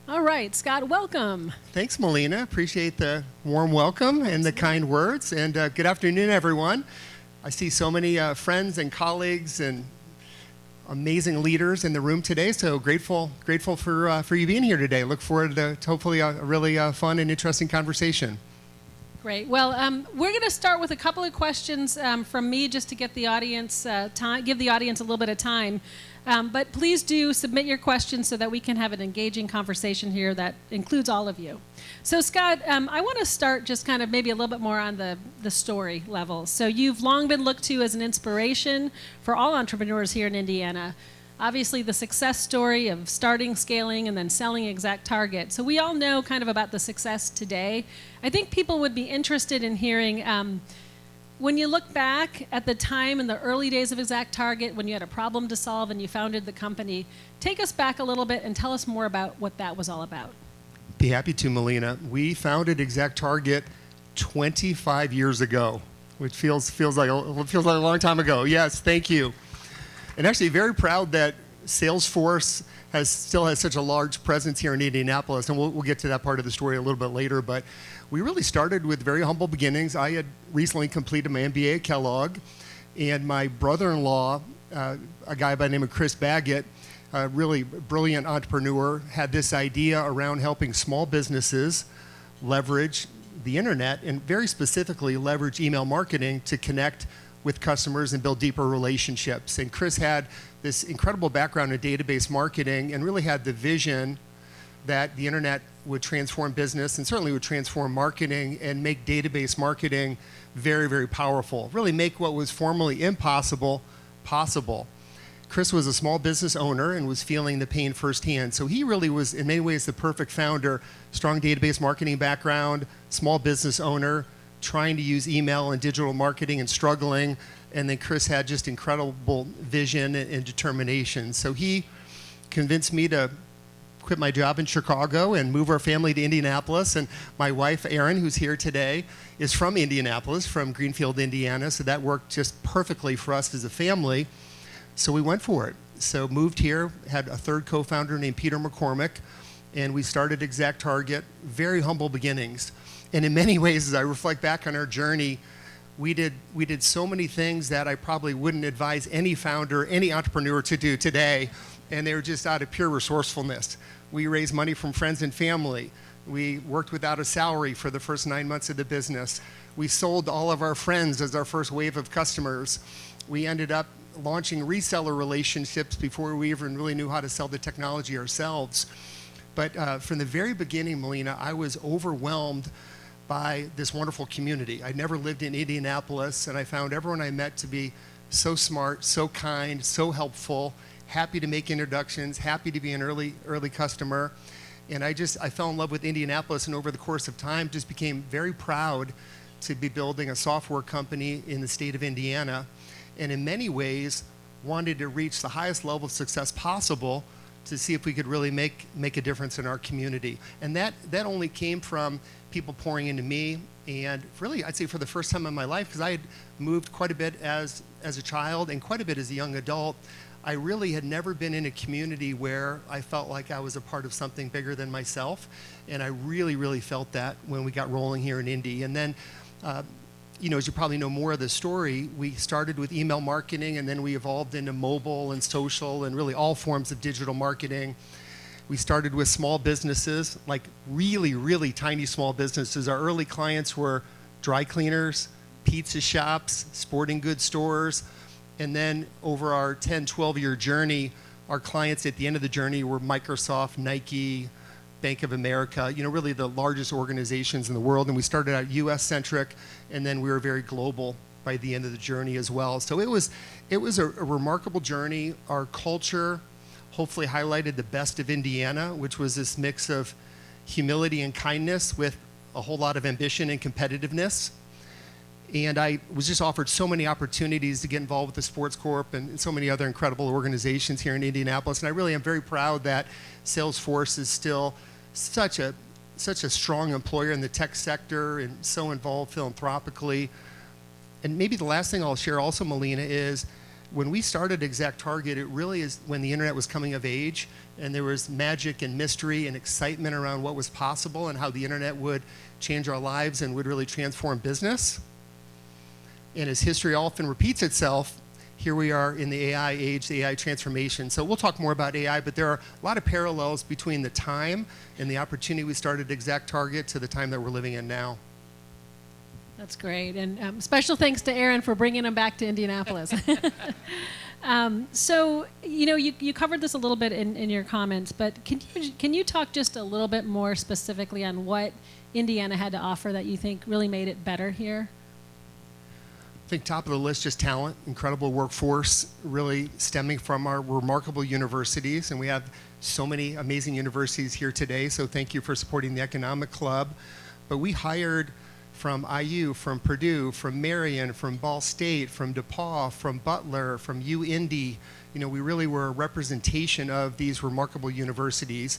All right, Scott, welcome. Thanks, Melina. Appreciate the warm welcome and the kind words. And good afternoon, everyone. I see so many friends and colleagues and amazing leaders in the room today. So grateful for you being here today. Look forward to hopefully a really fun and interesting conversation. Great. Well, we're going to start with a couple of questions from me just to get the audience give the audience a little bit of time. But please do submit your questions so that we can have an engaging conversation here that includes all of you. So Scott, I want to start just kind of maybe a little bit more on the story level. So you've long been looked to as an inspiration for all entrepreneurs here in Indiana. Obviously the success story of starting, scaling, and then selling ExactTarget. So we all know kind of about the success today. I think people would be interested in hearing when you look back at the time in the early days of ExactTarget, when you had a problem to solve and you founded the company, take us back a little bit and tell us more about what that was all about. Be happy to, Melina. We founded ExactTarget 25 years ago, which feels like a long time ago. Yes, thank you. And actually very proud that Salesforce still has such a large presence here in Indianapolis, and we'll get to that part of the story a little bit later, but we really started with very humble beginnings. I had recently completed my MBA at Kellogg, and my brother-in-law, a guy by the name of Chris Baggett, a really brilliant entrepreneur, had this idea around helping small businesses leverage the internet, and very specifically leverage email marketing to connect with customers and build deeper relationships. And Chris had this incredible background in database marketing and really had the vision that the internet would transform business and certainly would transform marketing and make database marketing very, very powerful. Really make what was formerly impossible possible. Chris was a small business owner and was feeling the pain firsthand. So he really was in many ways the perfect founder. Strong database marketing background, small business owner, trying to use email and digital marketing and struggling. And then Chris had just incredible vision and determination. So he convinced me to quit my job in Chicago and move our family to Indianapolis. And my wife, Erin, who's here today, is from Indianapolis, from Greenfield, Indiana. So that worked just perfectly for us as a family. So we went for it. So moved here, had a third co-founder named Peter McCormick, and we started ExactTarget, very humble beginnings. And in many ways, as I reflect back on our journey, we did so many things that I probably wouldn't advise any founder, any entrepreneur to do today, and they were just out of pure resourcefulness. We raised money from friends and family. We worked without a salary for the first 9 months of the business. We sold all of our friends as our first wave of customers. We ended up launching reseller relationships before we even really knew how to sell the technology ourselves. But from the very beginning, Melina, I was overwhelmed by this wonderful community. I'd never lived in Indianapolis, and I found everyone I met to be so smart, so kind, so helpful, happy to make introductions, happy to be an early customer. And I fell in love with Indianapolis, and over the course of time just became very proud to be building a software company in the state of Indiana, and in many ways wanted to reach the highest level of success possible to see if we could really make a difference in our community. And that only came from people pouring into me, and really I'd say for the first time in my life, because I had moved quite a bit as a child and quite a bit as a young adult, I really had never been in a community where I felt like I was a part of something bigger than myself, and I really, really felt that when we got rolling here in Indy. And then, as you probably know more of the story, we started with email marketing, and then we evolved into mobile and social and really all forms of digital marketing. We started with small businesses, like really, really tiny small businesses. Our early clients were dry cleaners, pizza shops, sporting goods stores. And then over our 10, 12-year journey, our clients at the end of the journey were Microsoft, Nike, Bank of America, really the largest organizations in the world. And we started out US-centric, and then we were very global by the end of the journey as well. So it was a remarkable journey. Our culture hopefully highlighted the best of Indiana, which was this mix of humility and kindness with a whole lot of ambition and competitiveness. And I was just offered so many opportunities to get involved with the Sports Corp and so many other incredible organizations here in Indianapolis. And I really am very proud that Salesforce is still such a strong employer in the tech sector and so involved philanthropically. And maybe the last thing I'll share also, Melina, is when we started ExactTarget, it really is when the internet was coming of age, and there was magic and mystery and excitement around what was possible and how the internet would change our lives and would really transform business. And as history often repeats itself, here we are in the AI age, the AI transformation. So we'll talk more about AI, but there are a lot of parallels between the time and the opportunity we started ExactTarget to the time that we're living in now. That's great. And special thanks to Aaron for bringing him back to Indianapolis. So, you covered this a little bit in your comments, but can you talk just a little bit more specifically on what Indiana had to offer that you think really made it better here? I think top of the list, just talent, incredible workforce, really stemming from our remarkable universities. And we have so many amazing universities here today, so thank you for supporting the Economic Club. But we hired from IU, from Purdue, from Marion, from Ball State, from DePaul, from Butler, from UIndy. We really were a representation of these remarkable universities.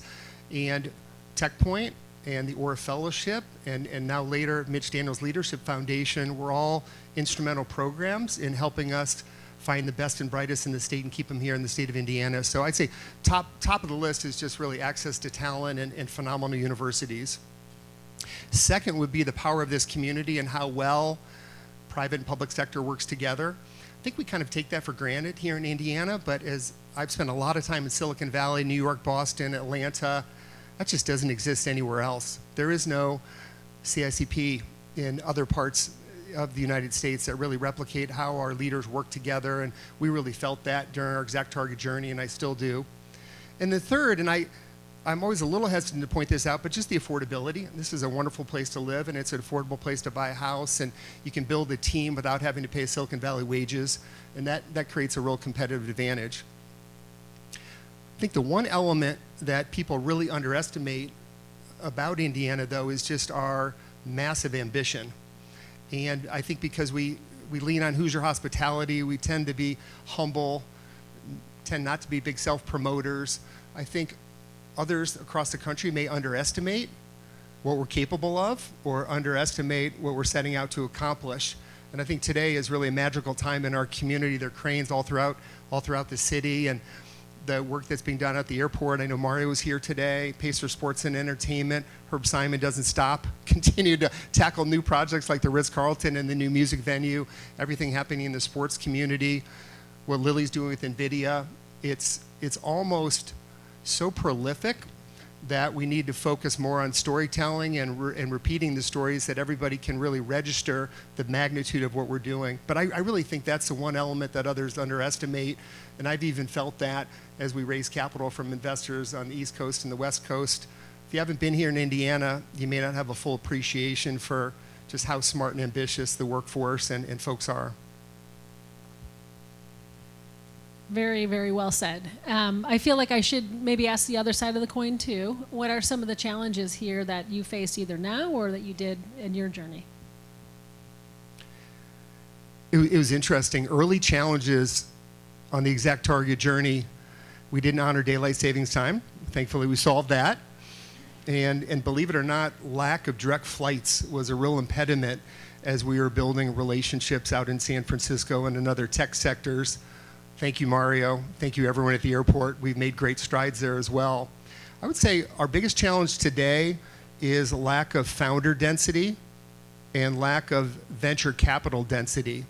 And TechPoint and the Aura Fellowship, and now later Mitch Daniels Leadership Foundation were all instrumental programs in helping us find the best and brightest in the state and keep them here in the state of Indiana. So I'd say top of the list is just really access to talent and phenomenal universities. Second would be the power of this community and how well private and public sector works together. I think we kind of take that for granted here in Indiana, but as I've spent a lot of time in Silicon Valley, New York, Boston, Atlanta, that just doesn't exist anywhere else. There is no CICP in other parts of the United States that really replicate how our leaders work together, and we really felt that during our ExactTarget journey, and I still do. And the third, and I'm always a little hesitant to point this out, but just the affordability. This is a wonderful place to live, and it's an affordable place to buy a house, and you can build a team without having to pay Silicon Valley wages, and that creates a real competitive advantage. I think the one element that people really underestimate about Indiana, though, is just our massive ambition. And I think because we lean on Hoosier hospitality, we tend to be humble, tend not to be big self-promoters. I think others across the country may underestimate what we're capable of or underestimate what we're setting out to accomplish. And I think today is really a magical time in our community. There are cranes all throughout the city, and the work that's being done at the airport. I know Mario was here today, Pacer Sports and Entertainment. Herb Simon doesn't stop, continue to tackle new projects like the Ritz-Carlton and the new music venue, everything happening in the sports community, what Lily's doing with NVIDIA. It's almost so prolific that we need to focus more on storytelling and repeating the stories that everybody can really register the magnitude of what we're doing. But I really think that's the one element that others underestimate, and I've even felt that as we raise capital from investors on the East Coast and the West Coast. If you haven't been here in Indiana, you may not have a full appreciation for just how smart and ambitious the workforce and folks are. Very, very well said. I feel like I should maybe ask the other side of the coin too. What are some of the challenges here that you face either now or that you did in your journey? It was interesting. Early challenges on the ExactTarget journey, we didn't honor daylight savings time. Thankfully, we solved that. And believe it or not, lack of direct flights was a real impediment as we were building relationships out in San Francisco and in other tech sectors. Thank you, Mario. Thank you, everyone at the airport. We've made great strides there as well. I would say our biggest challenge today is lack of founder density and lack of venture capital density.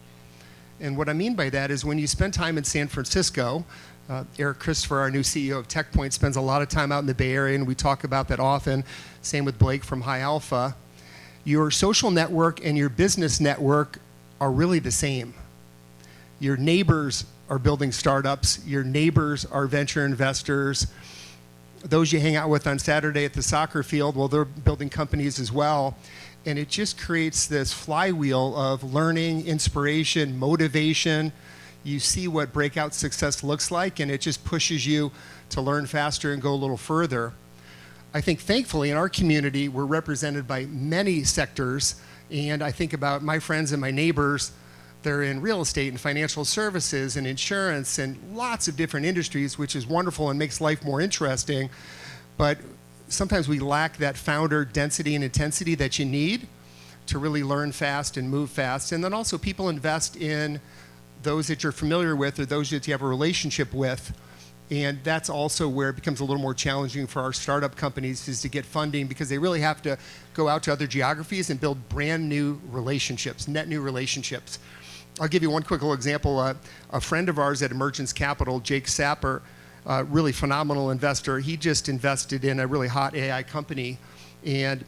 And what I mean by that is when you spend time in San Francisco, Eric Christopher, our new CEO of TechPoint, spends a lot of time out in the Bay Area, and we talk about that often. Same with Blake from High Alpha. Your social network and your business network are really the same. Your neighbors are building startups. Your neighbors are venture investors. Those you hang out with on Saturday at the soccer field, well, they're building companies as well. And it just creates this flywheel of learning, inspiration, motivation. You see what breakout success looks like, and it just pushes you to learn faster and go a little further. I think, thankfully, in our community, we're represented by many sectors. And I think about my friends and my neighbors. They're in real estate and financial services and insurance and lots of different industries, which is wonderful and makes life more interesting. But sometimes we lack that founder density and intensity that you need to really learn fast and move fast. And then also people invest in those that you're familiar with or those that you have a relationship with. And that's also where it becomes a little more challenging for our startup companies is to get funding because they really have to go out to other geographies and build brand new relationships, net new relationships. I'll give you one quick little example. A friend of ours at Emergence Capital, Jake Sapper, really phenomenal investor. He just invested in a really hot AI company. And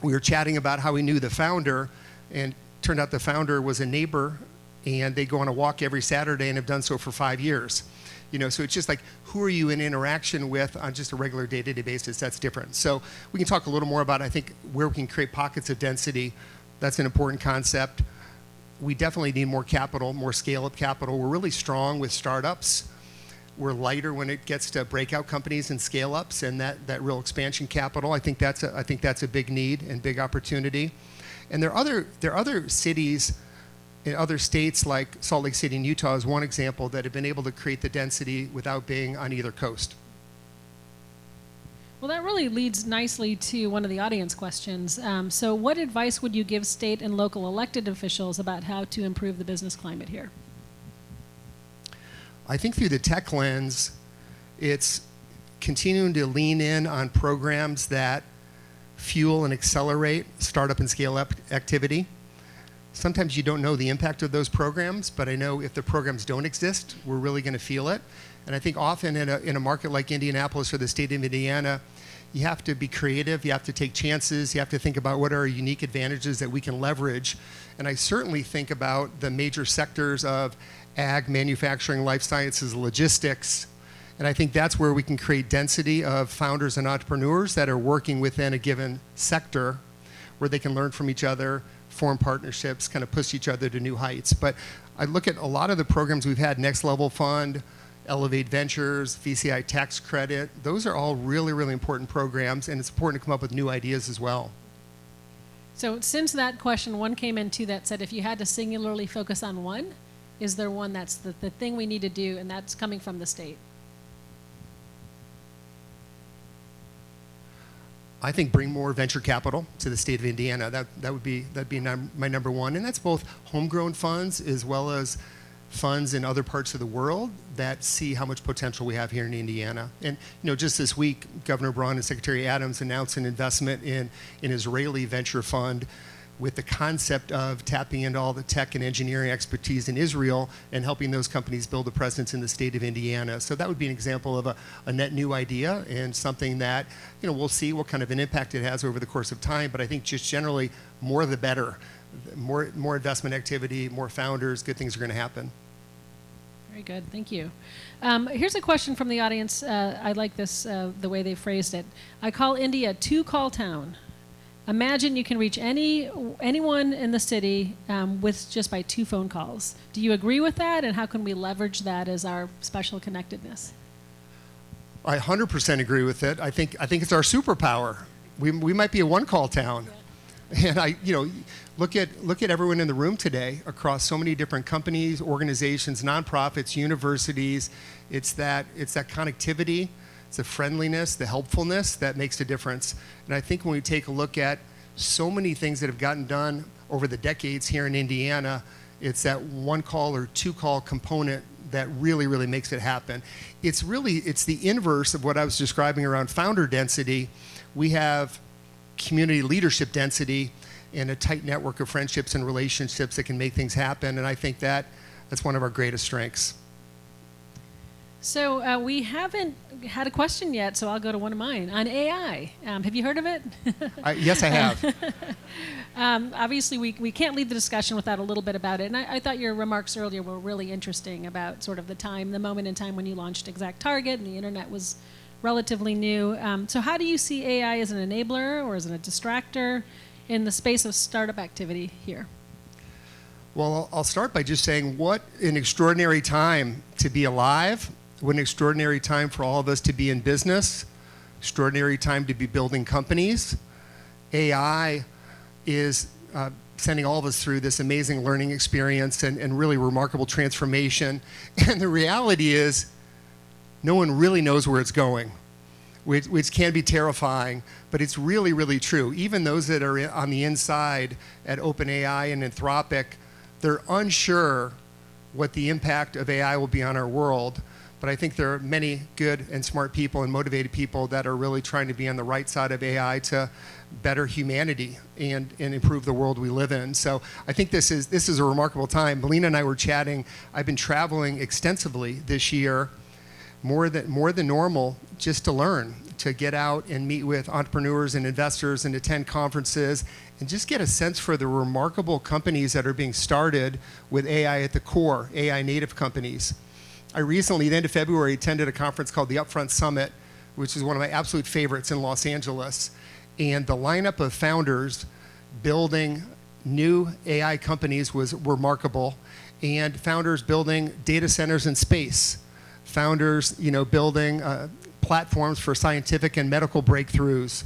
we were chatting about how he knew the founder. And turned out the founder was a neighbor. And they go on a walk every Saturday and have done so for 5 years. So it's just like, who are you in interaction with on just a regular day-to-day basis? That's different. So we can talk a little more about, I think, where we can create pockets of density. That's an important concept. We definitely need more capital, more scale-up capital. We're really strong with startups. We're lighter when it gets to breakout companies and scale-ups and that real expansion capital. I think that's a big need and big opportunity. And there are other cities in other states, like Salt Lake City and Utah is one example, that have been able to create the density without being on either coast. Well, that really leads nicely to one of the audience questions. So what advice would you give state and local elected officials about how to improve the business climate here? I think through the tech lens, it's continuing to lean in on programs that fuel and accelerate startup and scale-up activity. Sometimes you don't know the impact of those programs, but I know if the programs don't exist, we're really going to feel it. And I think often in a market like Indianapolis or the state of Indiana, you have to be creative, you have to take chances, you have to think about what are our unique advantages that we can leverage. And I certainly think about the major sectors of ag, manufacturing, life sciences, logistics. And I think that's where we can create density of founders and entrepreneurs that are working within a given sector where they can learn from each other, form partnerships, kind of push each other to new heights. But I look at a lot of the programs we've had, Next Level Fund, Elevate Ventures, VCI Tax Credit. Those are all really, really important programs, and it's important to come up with new ideas as well. So since that question, one came in too that said, if you had to singularly focus on one, is there one that's the thing we need to do, and that's coming from the state? I think bring more venture capital to the state of Indiana. That'd be my number one, and that's both homegrown funds as well as funds in other parts of the world that see how much potential we have here in Indiana. And just this week, Governor Braun and Secretary Adams announced an investment in an Israeli venture fund with the concept of tapping into all the tech and engineering expertise in Israel and helping those companies build a presence in the state of Indiana. So that would be an example of a net new idea and something that, we'll see what kind of an impact it has over the course of time. But I think just generally, more the better. More investment activity, more founders, good things are going to happen. Very good, thank you. Here's a question from the audience. I like this, the way they phrased it. I call India a two-call town. Imagine you can reach anyone in the city with just by 2 phone calls. Do you agree with that, and how can we leverage that as our special connectedness? I 100% agree with it. I think it's our superpower. We might be a one-call town, and look at everyone in the room today across so many different companies, organizations, nonprofits, universities. It's that connectivity. It's the friendliness, the helpfulness that makes a difference. And I think when we take a look at so many things that have gotten done over the decades here in Indiana, it's that 1-call or 2-call component that really, really makes it happen. It's the inverse of what I was describing around founder density. We have community leadership density and a tight network of friendships and relationships that can make things happen. And I think that's one of our greatest strengths. So we haven't had a question yet, so I'll go to one of mine on AI. Have you heard of it? Yes, I have. Obviously, we can't leave the discussion without a little bit about it. And I thought your remarks earlier were really interesting about sort of the moment in time when you launched ExactTarget and the internet was relatively new. So how do you see AI as an enabler or as a distractor in the space of startup activity here? Well, I'll start by just saying what an extraordinary time to be alive. What an extraordinary time for all of us to be in business, extraordinary time to be building companies. AI is sending all of us through this amazing learning experience and really remarkable transformation. And the reality is, no one really knows where it's going, which can be terrifying, but it's really, really true. Even those that are on the inside at OpenAI and Anthropic, they're unsure what the impact of AI will be on our world. But I think there are many good and smart people and motivated people that are really trying to be on the right side of AI to better humanity and improve the world we live in. So I think this is a remarkable time. Melina and I were chatting. I've been traveling extensively this year, more than normal, just to learn, to get out and meet with entrepreneurs and investors and attend conferences and just get a sense for the remarkable companies that are being started with AI at the core, AI native companies. I recently, at the end of February, attended a conference called the Upfront Summit, which is one of my absolute favorites in Los Angeles. And the lineup of founders building new AI companies was remarkable. And founders building data centers in space. Founders, building platforms for scientific and medical breakthroughs.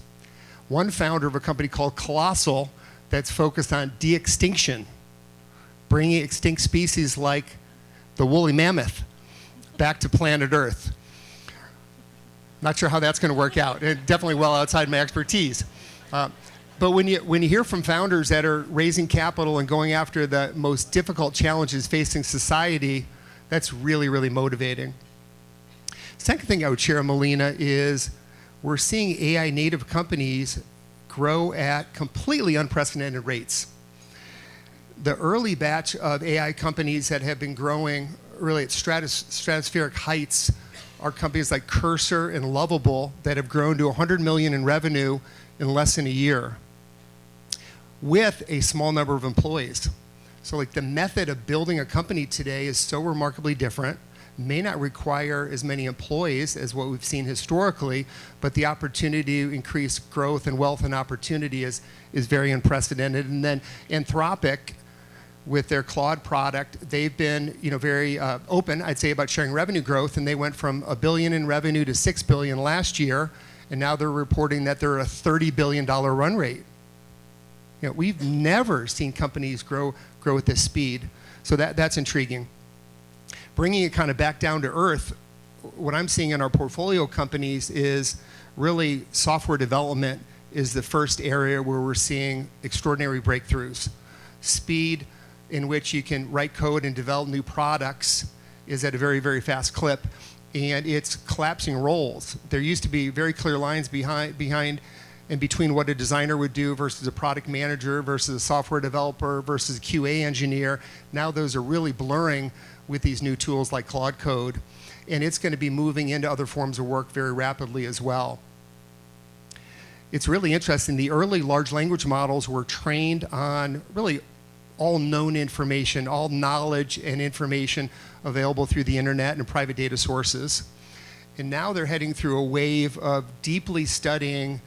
One founder of a company called Colossal that's focused on de-extinction, bringing extinct species like the woolly mammoth back to planet Earth. Not sure how that's going to work out. Definitely well outside my expertise. But when you hear from founders that are raising capital and going after the most difficult challenges facing society, that's really, really motivating. Second thing I would share, Melina, is we're seeing AI native companies grow at completely unprecedented rates. The early batch of AI companies that have been growing really at stratospheric heights are companies like Cursor and Lovable that have grown to 100 million in revenue in less than a year with a small number of employees. So like the method of building a company today is so remarkably different, may not require as many employees as what we've seen historically, but the opportunity to increase growth and wealth and opportunity is very unprecedented. And then Anthropic, with their Claude product, they've been very open, I'd say, about sharing revenue growth, and they went from $1 billion in revenue to $6 billion last year, and now they're reporting that they're at a $30 billion run rate. We've never seen companies grow at this speed, so that's intriguing. Bringing it kind of back down to earth, what I'm seeing in our portfolio companies is really software development is the first area where we're seeing extraordinary breakthroughs. Speed in which you can write code and develop new products is at a very, very fast clip, and it's collapsing roles. There used to be very clear lines behind and between what a designer would do versus a product manager versus a software developer versus a QA engineer. Now those are really blurring with these new tools like Claude Code, and it's going to be moving into other forms of work very rapidly as well. It's really interesting. The early large language models were trained on really all known information, all knowledge and information available through the internet and private data sources. And now they're heading through a wave of deeply studying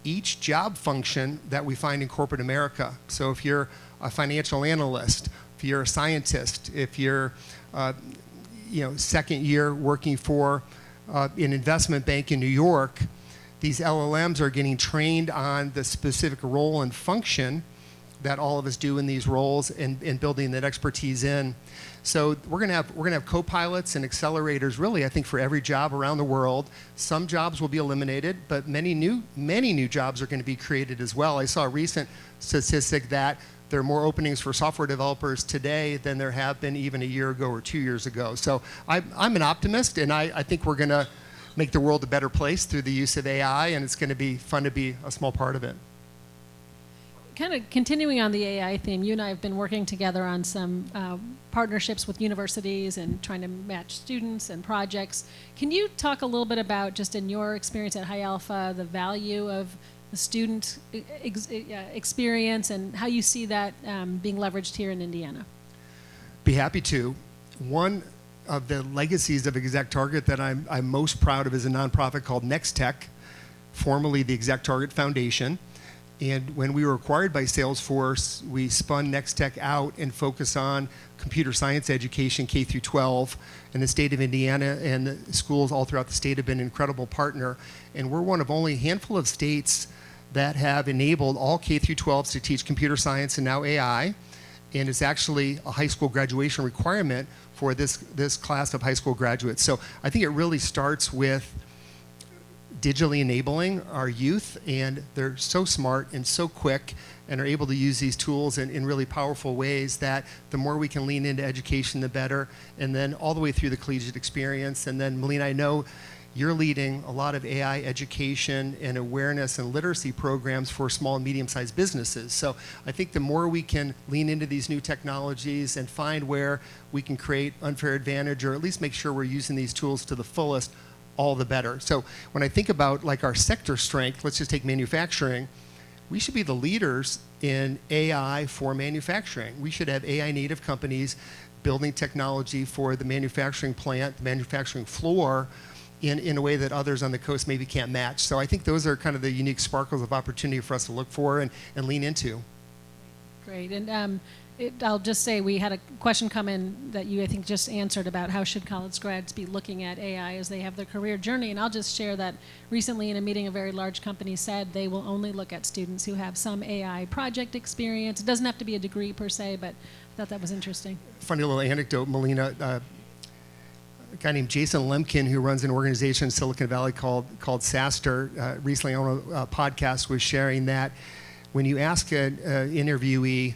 each job function that we find in corporate America. So if you're a financial analyst, if you're a scientist, if you're second year working for an investment bank in New York, these LLMs are getting trained on the specific role and function that all of us do in these roles and building that expertise in. So we're gonna have co-pilots and accelerators really, I think, for every job around the world. Some jobs will be eliminated, but many new jobs are going to be created as well. I saw a recent statistic that there are more openings for software developers today than there have been even a year ago or 2 years ago. So I'm an optimist, and I think we're going to make the world a better place through the use of AI, and it's going to be fun to be a small part of it. Kind of continuing on the AI theme, you and I have been working together on some partnerships with universities and trying to match students and projects. Can you talk a little bit about, just in your experience at High Alpha, the value of the student experience and how you see that being leveraged here in Indiana? Be happy to. One of the legacies of ExactTarget that I'm most proud of is a nonprofit called NextTech, formerly the ExactTarget Foundation. And when we were acquired by Salesforce, we spun NextTech out and focused on computer science education, K through 12. And the state of Indiana and the schools all throughout the state have been an incredible partner. And we're one of only a handful of states that have enabled all K through 12s to teach computer science and now AI. And it's actually a high school graduation requirement for this class of high school graduates. So I think it really starts with digitally enabling our youth, and they're so smart and so quick and are able to use these tools in really powerful ways that the more we can lean into education, the better, and then all the way through the collegiate experience. And then, Melina, I know you're leading a lot of AI education and awareness and literacy programs for small and medium-sized businesses. So I think the more we can lean into these new technologies and find where we can create unfair advantage, or at least make sure we're using these tools to the fullest, all the better. So when I think about like our sector strength, let's just take manufacturing, we should be the leaders in AI for manufacturing. We should have AI native companies building technology for the manufacturing plant, the manufacturing floor, in a way that others on the coast maybe can't match. So I think those are kind of the unique sparkles of opportunity for us to look for and lean into. Great. And I'll just say we had a question come in that you, I think, just answered about how should college grads be looking at AI as they have their career journey. And I'll just share that recently in a meeting, a very large company said they will only look at students who have some AI project experience. It doesn't have to be a degree per se, but I thought that was interesting. Funny little anecdote, Melina. A guy named Jason Lemkin, who runs an organization in Silicon Valley called SaaStr, recently on a podcast was sharing that when you ask an interviewee,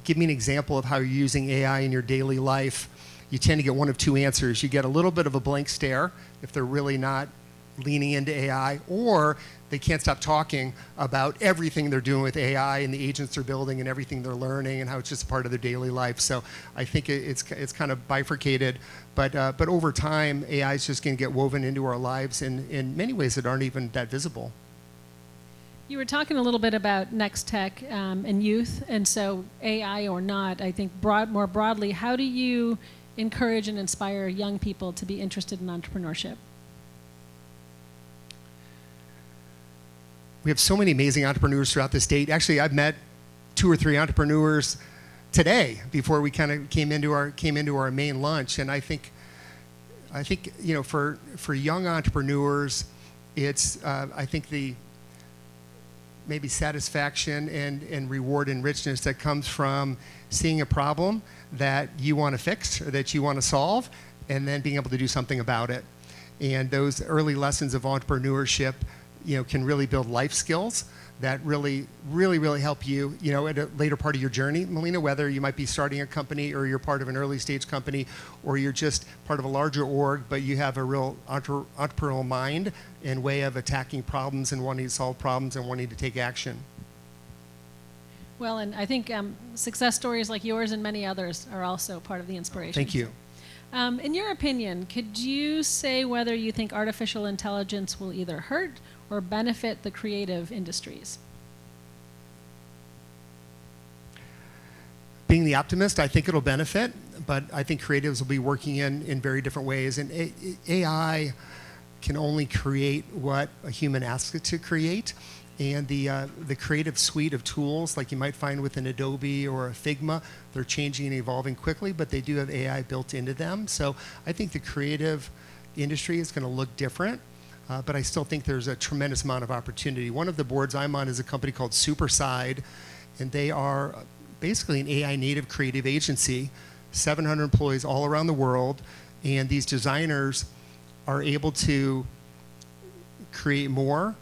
give me an example of how you're using AI in your daily life, you tend to get one of two answers. You get a little bit of a blank stare if they're really not leaning into AI, or they can't stop talking about everything they're doing with AI and the agents they're building and everything they're learning and how it's just part of their daily life. So I think it's kind of bifurcated, but over time, AI is just going to get woven into our lives in many ways that aren't even that visible. You were talking a little bit about next tech and youth, and so AI or not, I think more broadly, how do you encourage and inspire young people to be interested in entrepreneurship? We have so many amazing entrepreneurs throughout the state. Actually, I've met 2 or 3 entrepreneurs today before we kind of came into our main lunch, and I think you know, for young entrepreneurs, it's I think the maybe satisfaction and reward and richness that comes from seeing a problem that you want to fix or that you want to solve, and then being able to do something about it. And those early lessons of entrepreneurship, you know, can really build life skills that really help you, you know, at a later part of your journey, Melina, whether you might be starting a company or you're part of an early stage company or you're just part of a larger org, but you have a real entrepreneurial mind and way of attacking problems and wanting to solve problems and wanting to take action. Well, and I think success stories like yours and many others are also part of the inspiration. Thank you. In your opinion, could you say whether you think artificial intelligence will either hurt or benefit the creative industries? Being the optimist, I think it'll benefit, but I think creatives will be working in very different ways. And AI can only create what a human asks it to create. And the creative suite of tools, like you might find with an Adobe or a Figma, they're changing and evolving quickly, but they do have AI built into them. So I think the creative industry is going to look different, but I still think there's a tremendous amount of opportunity. One of the boards I'm on is a company called Superside, and they are basically an AI native creative agency, 700 employees all around the world, and these designers are able to create more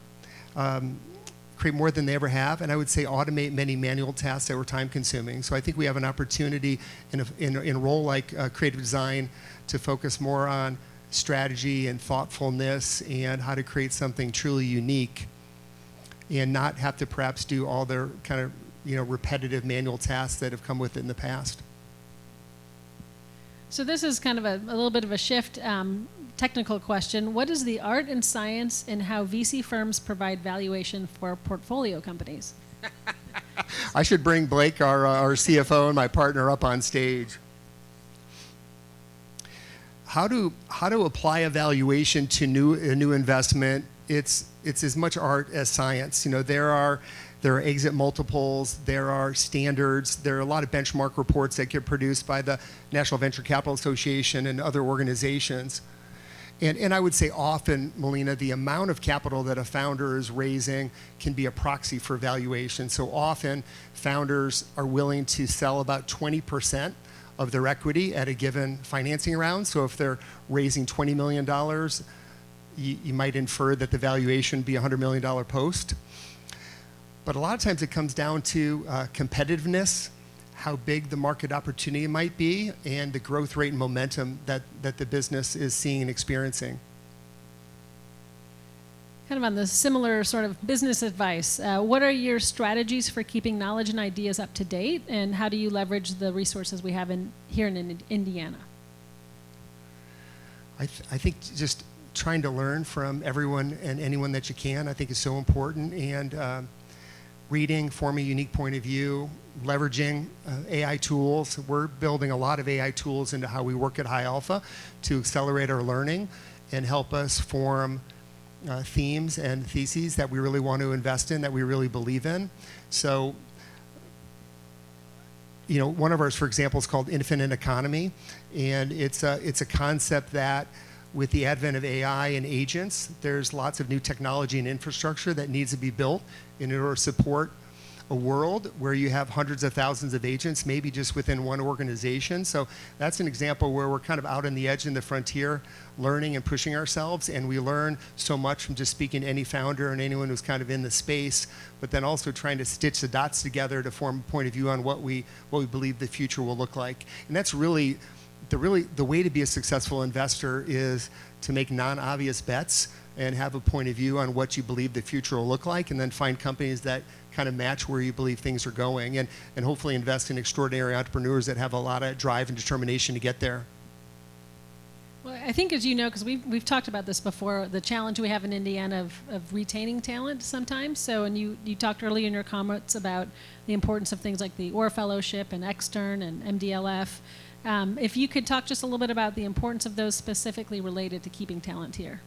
than they ever have, and I would say automate many manual tasks that were time consuming. So I think we have an opportunity in a role like creative design to focus more on strategy and thoughtfulness and how to create something truly unique and not have to perhaps do all their kind of, you know, repetitive manual tasks that have come with it in the past. So this is kind of a little bit of a shift. Technical question. What is the art and science in how VC firms provide valuation for portfolio companies? I should bring Blake, our CFO, and my partner up on stage. How to apply a valuation to a new investment? It's as much art as science. You know, there are exit multiples, there are standards, there are a lot of benchmark reports that get produced by the National Venture Capital Association and other organizations. And I would say often, Melina, the amount of capital that a founder is raising can be a proxy for valuation. So often, founders are willing to sell about 20% of their equity at a given financing round. So if they're raising $20 million, you might infer that the valuation would be a $100 million post. But a lot of times it comes down to competitiveness, how big the market opportunity might be, and the growth rate and momentum that the business is seeing and experiencing. Kind of on the similar sort of business advice, what are your strategies for keeping knowledge and ideas up to date, and how do you leverage the resources we have here in Indiana? I think just trying to learn from everyone and anyone that you can, I think is so important, and reading, forming a unique point of view, leveraging AI tools. We're building a lot of AI tools into how we work at High Alpha to accelerate our learning and help us form themes and theses that we really want to invest in, that we really believe in. So, you know, one of ours, for example, is called infinite economy, and it's a concept that with the advent of AI and agents, there's lots of new technology and infrastructure that needs to be built in order to support a world where you have hundreds of thousands of agents, maybe just within one organization. So that's an example where we're kind of out on the edge in the frontier, learning and pushing ourselves, and we learn so much from just speaking to any founder and anyone who's kind of in the space, but then also trying to stitch the dots together to form a point of view on what we believe the future will look like. And that's really the way to be a successful investor, is to make non-obvious bets and have a point of view on what you believe the future will look like, and then find companies that kind of match where you believe things are going, and hopefully invest in extraordinary entrepreneurs that have a lot of drive and determination to get there. Well, I think, as you know, because we've talked about this before, the challenge we have in Indiana of retaining talent sometimes. So, and you talked earlier in your comments about the importance of things like the Orr Fellowship and Extern and MDLF. If you could talk just a little bit about the importance of those specifically related to keeping talent here.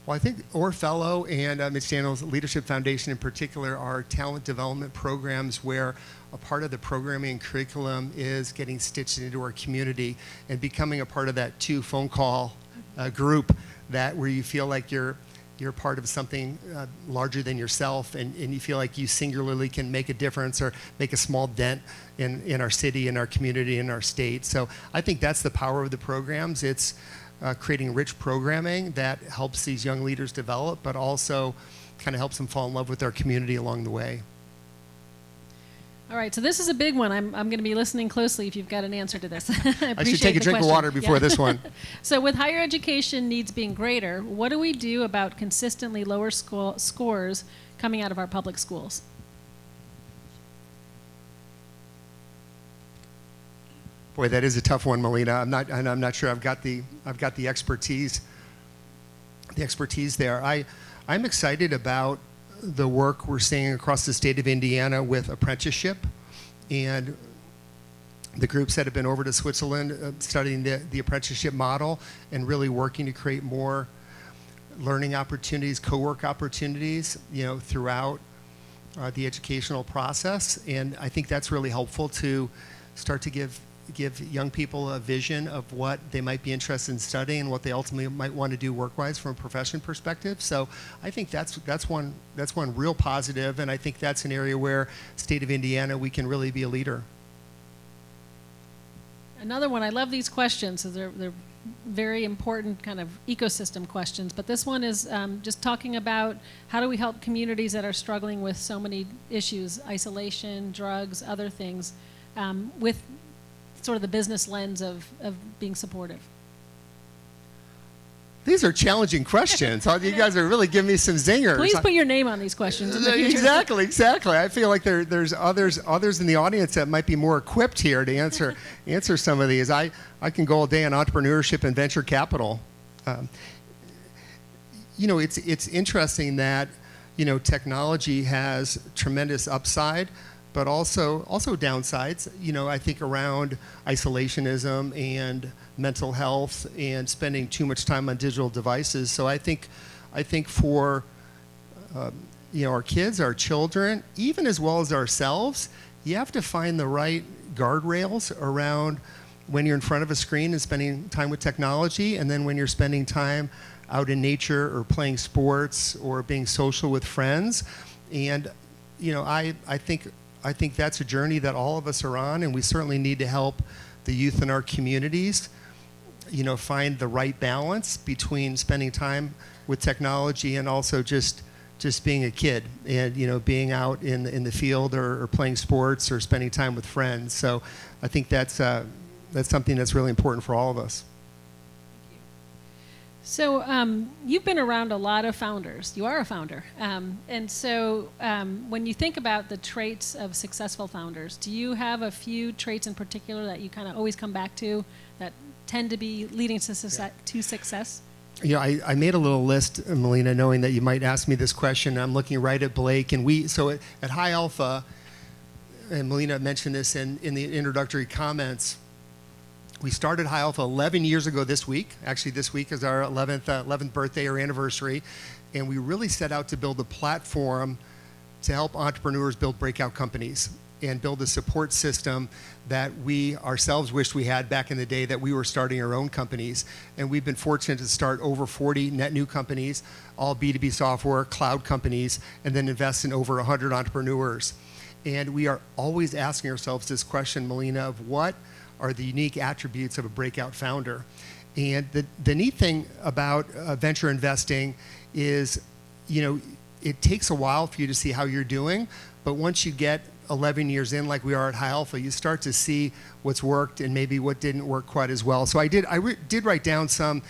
Well, I think Orr Fellow and Mitch Daniels Leadership Foundation in particular are talent development programs where a part of the programming and curriculum is getting stitched into our community and becoming a part of that phone call group, that where you feel like you're part of something larger than yourself, and you feel like you singularly can make a difference or make a small dent in our city, in our community, in our state. So I think that's the power of the programs. It's creating rich programming that helps these young leaders develop, but also kind of helps them fall in love with our community along the way. All right, so this is a big one. I'm going to be listening closely if you've got an answer to this. I should take a drink of water before this one. So with higher education needs being greater, what do we do about consistently lower scores coming out of our public schools? Boy, that is a tough one, Melina. I'm not sure I've got the expertise there. I'm excited about the work we're seeing across the state of Indiana with apprenticeship, and the groups that have been over to Switzerland studying the apprenticeship model and really working to create more learning opportunities, co-work opportunities, you know, throughout the educational process. And I think that's really helpful to start to give young people a vision of what they might be interested in studying and what they ultimately might want to do work-wise from a profession perspective. So I think that's one real positive, and I think that's an area where state of Indiana, we can really be a leader. Another one, I love these questions, so they're very important kind of ecosystem questions, but this one is just talking about how do we help communities that are struggling with so many issues, isolation, drugs, other things, with sort of the business lens of being supportive. These are challenging questions. You guys are really giving me some zingers. Please put your name on these questions in the future. Exactly. I feel like there's others in the audience that might be more equipped here to answer some of these. I can go all day on entrepreneurship and venture capital. You know, it's interesting that, you know, technology has tremendous upside, but also downsides, you know, I think around isolationism and mental health and spending too much time on digital devices. So I think for, you know, our kids, our children, even as well as ourselves, you have to find the right guardrails around when you're in front of a screen and spending time with technology, and then when you're spending time out in nature or playing sports or being social with friends. And, you know, I think that's a journey that all of us are on, and we certainly need to help the youth in our communities find the right balance between spending time with technology and also just being a kid and being out in the field or playing sports or spending time with friends. So I think that's something that's really important for all of us. So you've been around a lot of founders. You are a founder. And so when you think about the traits of successful founders, do you have a few traits in particular that you kind of always come back to that tend to be leading to success? I made a little list, Melina, knowing that you might ask me this question. I'm looking right at Blake. And so at High Alpha, and Melina mentioned this in the introductory comments, we started High Alpha 11 years ago this week. Actually, this week is our 11th birthday or anniversary. And we really set out to build a platform to help entrepreneurs build breakout companies and build a support system that we ourselves wished we had back in the day that we were starting our own companies. And we've been fortunate to start over 40 net new companies, all B2B software, cloud companies, and then invest in over 100 entrepreneurs. And we are always asking ourselves this question, Melina, of what are the unique attributes of a breakout founder. And the neat thing about venture investing is, it takes a while for you to see how you're doing, but once you get 11 years in, like we are at High Alpha, you start to see what's worked and maybe what didn't work quite as well. So I did write down some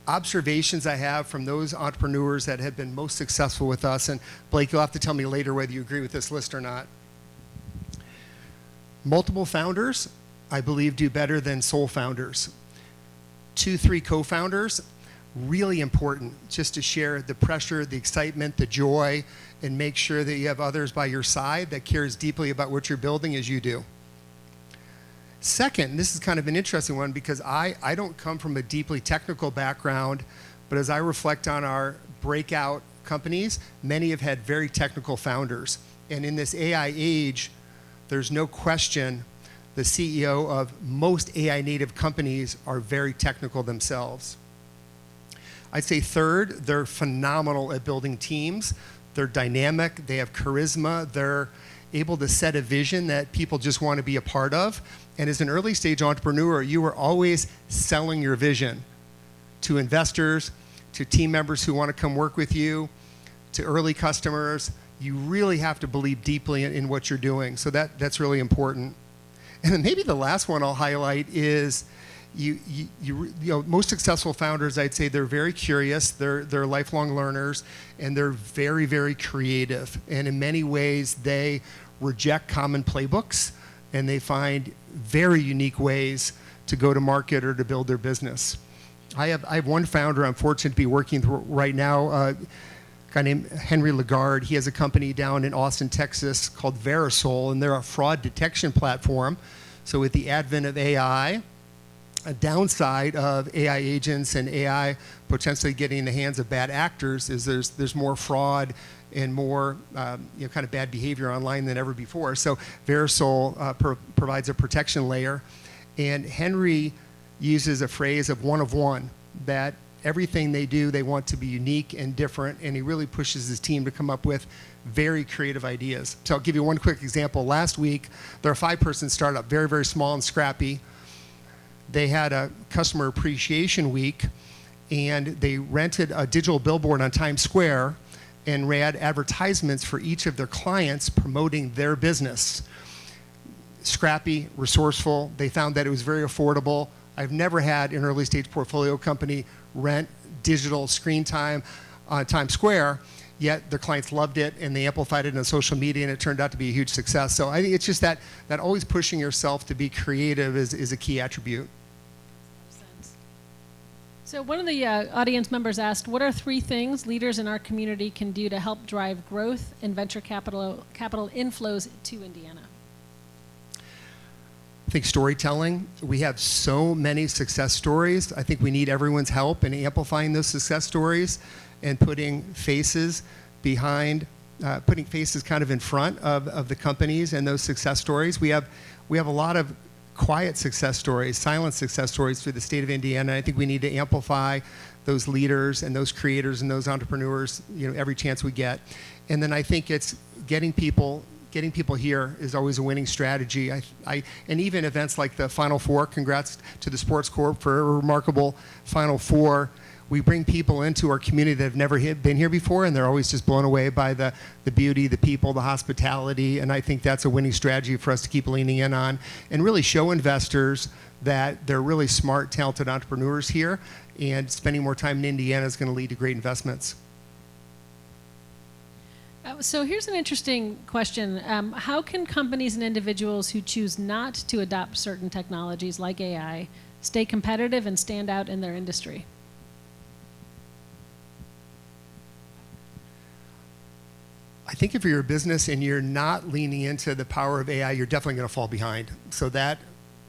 observations I have from those entrepreneurs that have been most successful with us. And Blake, you'll have to tell me later whether you agree with this list or not. Multiple founders, I believe, do better than sole founders. 2-3 co-founders, really important, just to share the pressure, the excitement, the joy, and make sure that you have others by your side that cares deeply about what you're building as you do. Second, this is kind of an interesting one because I don't come from a deeply technical background, but as I reflect on our breakout companies, many have had very technical founders. And in this AI age, there's no question the CEO of most AI native companies are very technical themselves. I'd say third, they're phenomenal at building teams. They're dynamic, they have charisma, they're able to set a vision that people just want to be a part of. And as an early stage entrepreneur, you are always selling your vision to investors, to team members who want to come work with you, to early customers. You really have to believe deeply in what you're doing. So that's really important. And then maybe the last one I'll highlight is most successful founders, I'd say they're very curious, they're lifelong learners, and they're very, very creative. And in many ways, they reject common playbooks, and they find very unique ways to go to market or to build their business. I have one founder I'm fortunate to be working with right now, a guy named Henry Lagarde. He has a company down in Austin, Texas called Verisol, and they're a fraud detection platform. So with the advent of AI, a downside of AI agents and AI potentially getting in the hands of bad actors is there's more fraud and more kind of bad behavior online than ever before. So Verisol provides a protection layer, and Henry uses a phrase of one, that everything they do, they want to be unique and different, and he really pushes his team to come up with very creative ideas. So I'll give you one quick example. Last week, they're a 5-person startup, very, very small and scrappy. They had a customer appreciation week, and they rented a digital billboard on Times Square and ran advertisements for each of their clients promoting their business. Scrappy, resourceful. They found that it was very affordable. I've never had an early stage portfolio company rent digital screen time on Times Square, yet their clients loved it and they amplified it on social media, and it turned out to be a huge success. So I think it's just that always pushing yourself to be creative is a key attribute. So one of the audience members asked, what are 3 things leaders in our community can do to help drive growth and venture capital inflows to Indiana? I think storytelling. We have so many success stories. I think we need everyone's help in amplifying those success stories and putting faces behind, putting faces kind of in front of the companies and those success stories. We have a lot of quiet success stories, silent success stories through the state of Indiana. I think we need to amplify those leaders and those creators and those entrepreneurs, every chance we get. And then I think it's getting people getting people here is always a winning strategy. And even events like the Final Four, congrats to the Sports Corp for a remarkable Final Four. We bring people into our community that have never been here before, and they're always just blown away by the beauty, the people, the hospitality, and I think that's a winning strategy for us to keep leaning in on and really show investors that they're really smart, talented entrepreneurs here, and spending more time in Indiana is going to lead to great investments. So here's an interesting question. How can companies and individuals who choose not to adopt certain technologies like AI stay competitive and stand out in their industry? I think if you're a business and you're not leaning into the power of AI, you're definitely going to fall behind. So that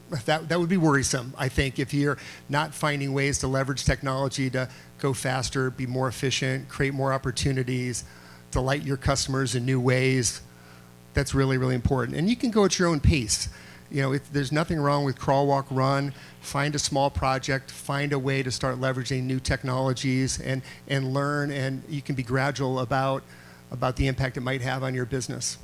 would be worrisome, I think, if you're not finding ways to leverage technology to go faster, be more efficient, create more opportunities, delight your customers in new ways. That's really, really important. And you can go at your own pace. You know, there's nothing wrong with crawl, walk, run. Find a small project, find a way to start leveraging new technologies and learn, and you can be gradual about the impact it might have on your business.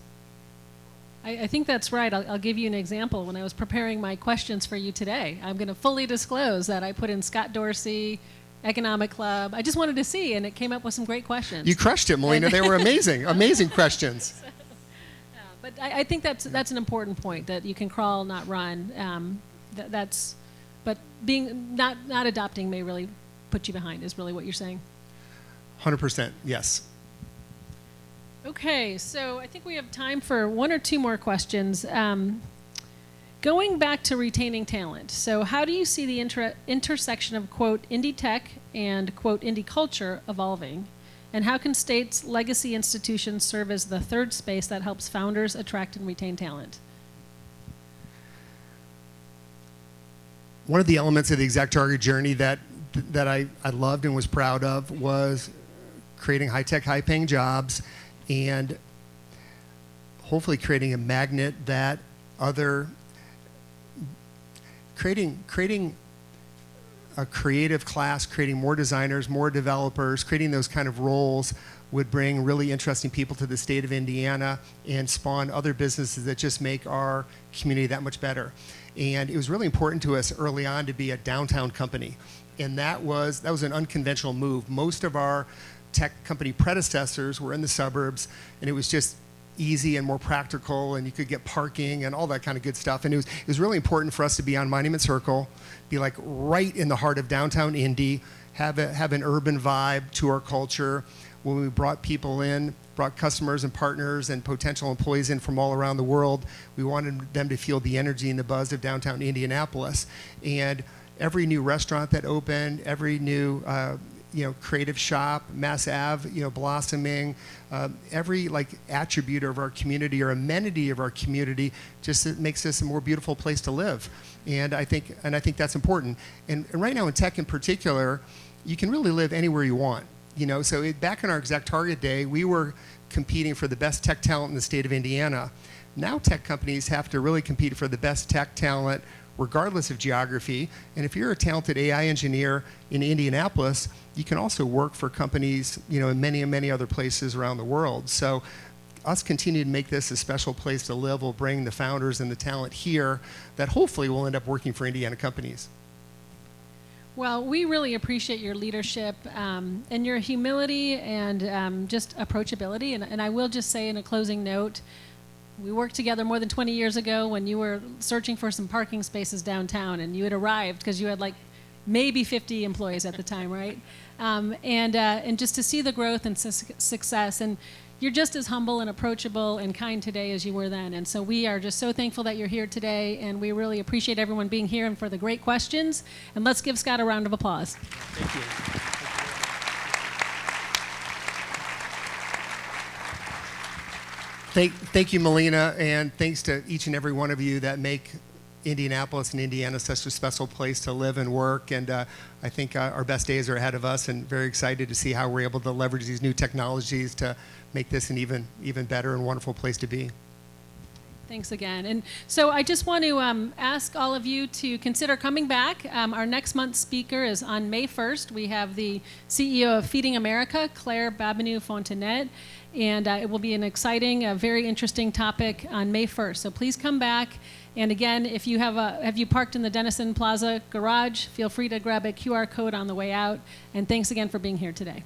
I think that's right. I'll give you an example. When I was preparing my questions for you today, I'm going to fully disclose that I put in Scott Dorsey, Economic Club. I just wanted to see, and it came up with some great questions. You crushed it, Melina. They were amazing, amazing questions. But I think that's an important point, that you can crawl, not run. But being not adopting may really put you behind, is really what you're saying. 100%, yes. Okay, so I think we have time for one or two more questions. Going back to retaining talent, so how do you see the intersection of, quote, indie tech and, quote, indie culture evolving? And how can states' legacy institutions serve as the third space that helps founders attract and retain talent? One of the elements of the ExactTarget journey that I loved and was proud of was creating high-tech, high-paying jobs and hopefully creating a magnet that creating a creative class, creating more designers, more developers, creating those kind of roles would bring really interesting people to the state of Indiana and spawn other businesses that just make our community that much better. And it was really important to us early on to be a downtown company. And that was an unconventional move. Most of our tech company predecessors were in the suburbs, and it was just easy and more practical, and you could get parking and all that kind of good stuff. And it was really important for us to be on Monument Circle, be like right in the heart of downtown Indy, have an urban vibe to our culture. When we brought people in, brought customers and partners and potential employees in from all around the world, we wanted them to feel the energy and the buzz of downtown Indianapolis. And every new restaurant that opened, every new creative shop, Mass Ave, blossoming, every attribute of our community or amenity of our community just makes this a more beautiful place to live. And I think that's important. And right now in tech in particular, you can really live anywhere you want. So back in our ExactTarget day, we were competing for the best tech talent in the state of Indiana. Now tech companies have to really compete for the best tech talent regardless of geography. And if you're a talented AI engineer in Indianapolis, you can also work for companies, in many and many other places around the world. So us continuing to make this a special place to live will bring the founders and the talent here that hopefully will end up working for Indiana companies. Well, we really appreciate your leadership and your humility and just approachability. And I will just say in a closing note, we worked together more than 20 years ago when you were searching for some parking spaces downtown, and you had arrived because you had maybe 50 employees at the time, right? And just to see the growth and success, and you're just as humble and approachable and kind today as you were then. And so we are just so thankful that you're here today, and we really appreciate everyone being here and for the great questions. And let's give Scott a round of applause. Thank you. Thank you, Melina, and thanks to each and every one of you that make Indianapolis and Indiana such a special place to live and work. And I think our best days are ahead of us, and very excited to see how we're able to leverage these new technologies to make this an even better and wonderful place to be. Thanks again. And so I just want to ask all of you to consider coming back. Our next month's speaker is on May 1st. We have the CEO of Feeding America, Claire Babineau-Fontenette, and it will be an exciting, very interesting topic on May 1st. So please come back. And again, if you have you parked in the Denison Plaza garage, feel free to grab a QR code on the way out. And thanks again for being here today.